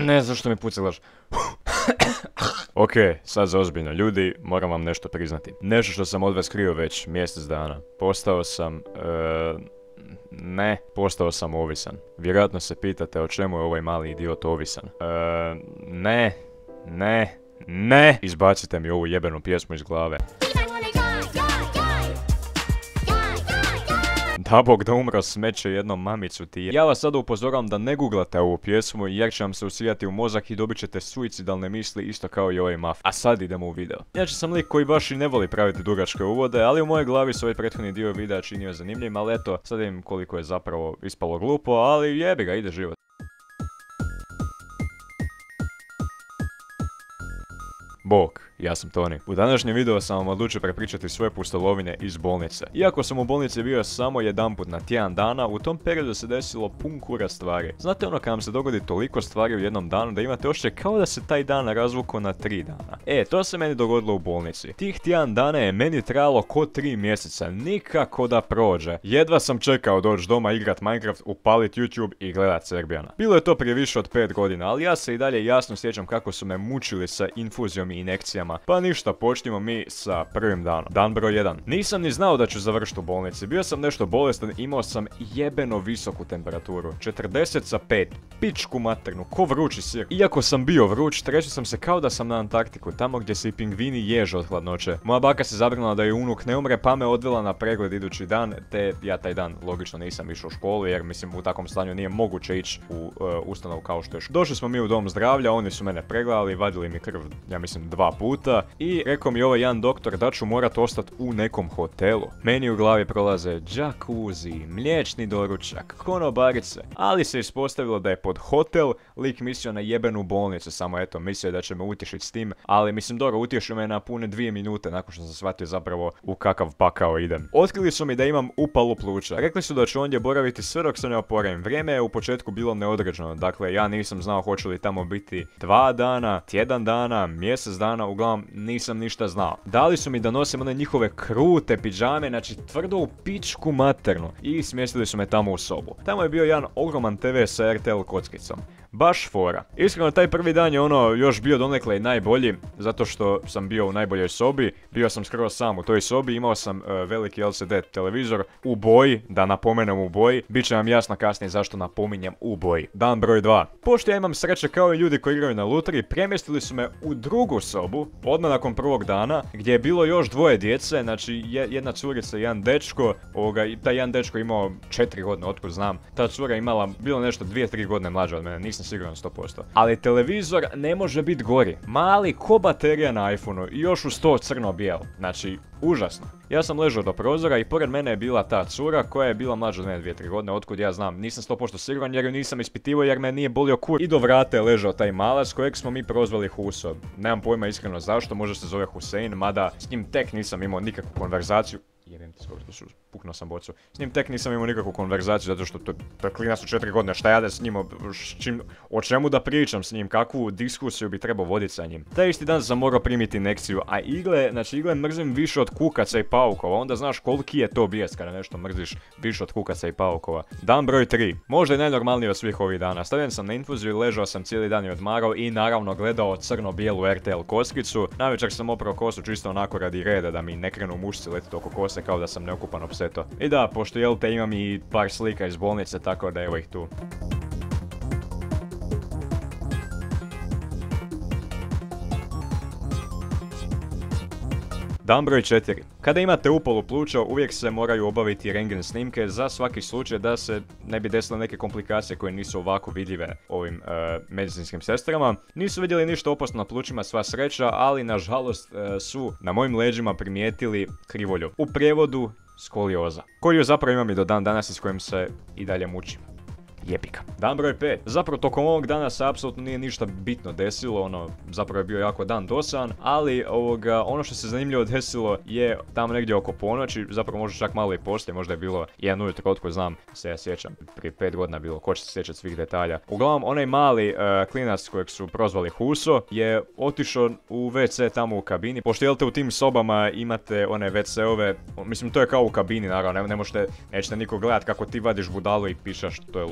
Ne, zašto mi pucalaš? Ok, sad za ozbiljno. Ljudi, moram vam nešto priznati. Nešto što sam od vas krio već mjesec dana. Postao sam ovisan. Vjerojatno se pitate o čemu je ovaj mali idiot ovisan. Ne! Izbacite mi ovu jebenu pjesmu iz glave. Da bog da umro smeće jednom mamicu ti. Ja vas sada upozoravam da ne googlate ovu pjesmu jer će vam se usijati u mozak i dobit ćete suicidalne misli isto kao i ovaj maf. A sad idemo u video. Inače sam lik koji baš i ne voli praviti dugačke uvode, ali u mojoj glavi se ovaj prethodni dio videa činio zanimljivim, ali eto, sad vidim koliko je zapravo ispalo glupo, ali jebi ga, ide život. Bog, ja sam Toni. U današnjem videu sam vam odlučio prepričati svoje pustolovine iz bolnice. Iako sam u bolnici bio samo jedanput na tjedan dana, u tom periodu se desilo pun kura stvari. Znate ono kad vam se dogodi toliko stvari u jednom danu da imate osjećaj kao da se taj dan razvukao na 3 dana. To se meni dogodilo u bolnici. Tih tjedan dana je meni trajalo ko 3 mjeseca, nikako da prođe. Jedva sam čekao doći doma igrat Minecraft, upalit YouTube i gledat Serbijana. Bilo je to prije više od 5 godina, ali ja se i dalje jasno sjećam kako su me mučili sa infuzijom i injekcijama. Pa ništa, počnimo mi sa prvim danom. Dan broj 1. Nisam ni znao da ću završiti u bolnici. Bio sam nešto bolestan, imao sam jebeno visoku temperaturu. 40,5. Pičku maternu, ko vrući sir. Iako sam bio vruć, trećio sam se kao da sam na Antarktiku, tamo gdje se i pingvini ježe od hladnoće. Moja baka se zabrinula da joj unuk ne umre, pa me odvela na pregled idući dan, te ja taj dan logično nisam išao u školu, jer mislim u takvom stanju nije moguće ići u ustanovu kao što je. Došli smo mi u dom zdravlja, oni su mene pregledali, vadili mi krv, ja mislim 2 puta. I rekao mi ovaj jedan doktor da ću morat ostati u nekom hotelu. Meni u glavi prolaze džakuzi, mliječni doručak, konobarice, ali se ispostavilo da je pod hotel lik mislio na jebenu bolnicu, samo eto, mislio da će me utješiti s tim, ali mislim dobro, utješio me na pune 2 minute nakon što sam shvatio zapravo u kakav pakao idem. Otkrili su mi da imam upalu pluća, rekli su da ću ondje boraviti sve dok se ne oporavim. Vrijeme je u početku bilo neodređeno, dakle ja nisam znao hoće li tamo biti 2 dana, tjedan dana, mjesec dana, uglavnom nisam ništa znao. Dali su mi da nosim one njihove krute pidžame, znači tvrdo u pičku maternu, i smjestili su me tamo u sobu. Tamo je bio jedan ogroman TV sa RTL kockicom. Baš fora. Iskreno, taj prvi dan je još bio donekle i najbolji, zato što sam bio u najboljoj sobi, bio sam skroz sam u toj sobi, imao sam veliki LCD televizor u boji, da napomenem u boji, bit će vam jasno kasnije zašto napominjem u boji. Dan broj 2. Pošto ja imam sreće kao i ljudi koji igraju na lutri, premjestili su me u drugu sobu, odmah nakon prvog dana, gdje je bilo još 2 djece, znači jedna curica i jedan dečko, taj jedan dečko imao 4 godine, otkud znam, ta cura imala bilo nešto 2-3 godine mlađa od mene, nisam siguran 100%. Ali televizor ne može biti gori. Mali ko baterija na iPhoneu i još uz to crno-bijel. Znači, užasno. Ja sam ležao do prozora i pored mene je bila ta cura koja je bila mlađa od mene 2-3 godine, otkud ja znam, nisam 100% siguran jer ju nisam ispitivao jer me nije bolio kur. I do vrata je ležao taj malac kojeg smo mi prozvali Huso. Nemam pojma iskreno zašto, možda se zove Husein, mada s njim tek nisam imao nikakvu konverzaciju. Jebem ti skoro, puknuo sam bocu. S njim tek nisam imao nikakvu konverzaciju zato što to klinac u 4 godine, šta ja da s njim, o čemu da pričam s njim, kakvu diskusiju bi trebao voditi sa njim. Taj isti dan sam morao primiti injekciju, a igle mrzim više od kukaca i paukova, onda znaš koliki je to bijes kada nešto mrziš više od kukaca i paukova. Dan broj 3. Možda je najnormalniji od svih ovih dana. Stavljen sam na infuziju i ležao sam cijeli dan i odmarao i naravno gledao crno-bijelu RTL kockicu. Navečer sam oprao kosu čisto onako radi reda da mi ne krenu mušci letiti oko kose kao da sam neukupan opseto. I da, pošto jel te imam i par slika iz bolnice, tako da evo ih tu. Dan broj 4. Kada imate upalu pluća, uvijek se moraju obaviti rentgen snimke za svaki slučaj da se ne bi desile neke komplikacije koje nisu ovako vidljive ovim medicinskim sestrama. Nisu vidjeli ništa opasno na plućima, sva sreća, ali nažalost su na mojim leđima primijetili krivolju. U prijevodu skolioza, koju zapravo imam i do dan danas i s kojim se i dalje mučim. Jebika. Dan broj 5. Zapravo tokom ovog dana se apsolutno nije ništa bitno desilo, zapravo je bio jako dan dosadan, ali ono što se zanimljivo desilo je tamo negdje oko ponoći, zapravo možda čak malo i poslije, možda je bilo 1 ujutro, otko znam, se ja sjećam, prije 5 godina bilo, ko će se sjećati svih detalja. Uglavnom, onaj mali klinac kojeg su prozvali Huso je otišao u WC tamo u kabini, pošto jel te u tim sobama imate one WC-ove, mislim to je kao u kabini naravno, nećete nikog gledat kako ti vadiš budalu i pišaš, to je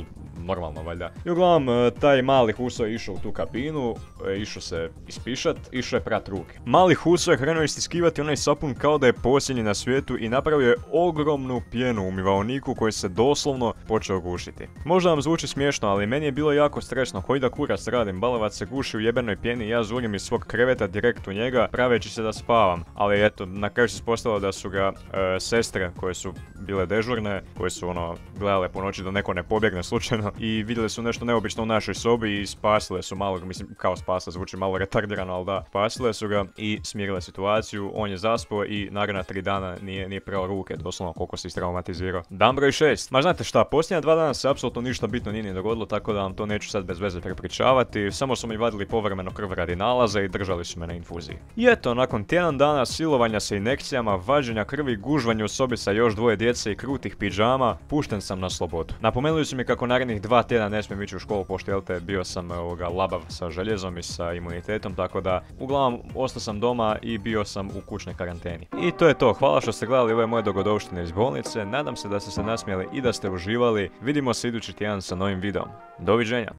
normalno valjda. I uglavnom, taj mali Huso je išao u tu kabinu, išao se ispišat, išao je prat ruke. Mali Huso je krenuo istiskivati onaj sapun kao da je posljednji na svijetu i napravio je ogromnu pjenu u umivaoniku koji se doslovno počeo gušiti. Možda vam zvuči smiješno, ali meni je bilo jako stresno, koji da kurac radim, balavac se guši u jebenoj pjeni i ja zurim iz svog kreveta direkt u njega, praveći se da spavam. Ali eto, na kraju se ispostavilo da su ga sestre koje su bile dežurne, koje su gledale po noći da neko ne pobjegne slučajno i vidjeli su nešto neobično u našoj sobi i spasile su malo, mislim kao spasile, zvuči malo retardirano, ali da, spasile su ga i smirile situaciju, on je zaspao i naredna 3 dana nije prao ruke, doslovno koliko se istraumatizirao. Dan broj 6. Ma znate šta, posljednja 2 dana se apsolutno ništa bitno nije ni dogodilo, tako da vam to neću sad bez veze prepričavati, samo su mi vadili povremeno krv radi nalaza i držali su me na infuziji. I eto, nakon tjedan dana silovanja sa injekcijama, vađenja krvi, gužvanja u sobi sa još 2 djece i krutih pidžama, pušten sam na slobodu. Napomenuli su mi kako narednih 2 tjedna ne smijem ići u školu, pošto jelte bio sam labav sa željezom i sa imunitetom, tako da uglavnom ostao sam doma i bio sam u kućnoj karanteni. I to je to, hvala što ste gledali ove moje dogodovštine iz bolnice, nadam se da ste se nasmijali i da ste uživali, vidimo se idući tjedan sa novim videom. Doviđenja!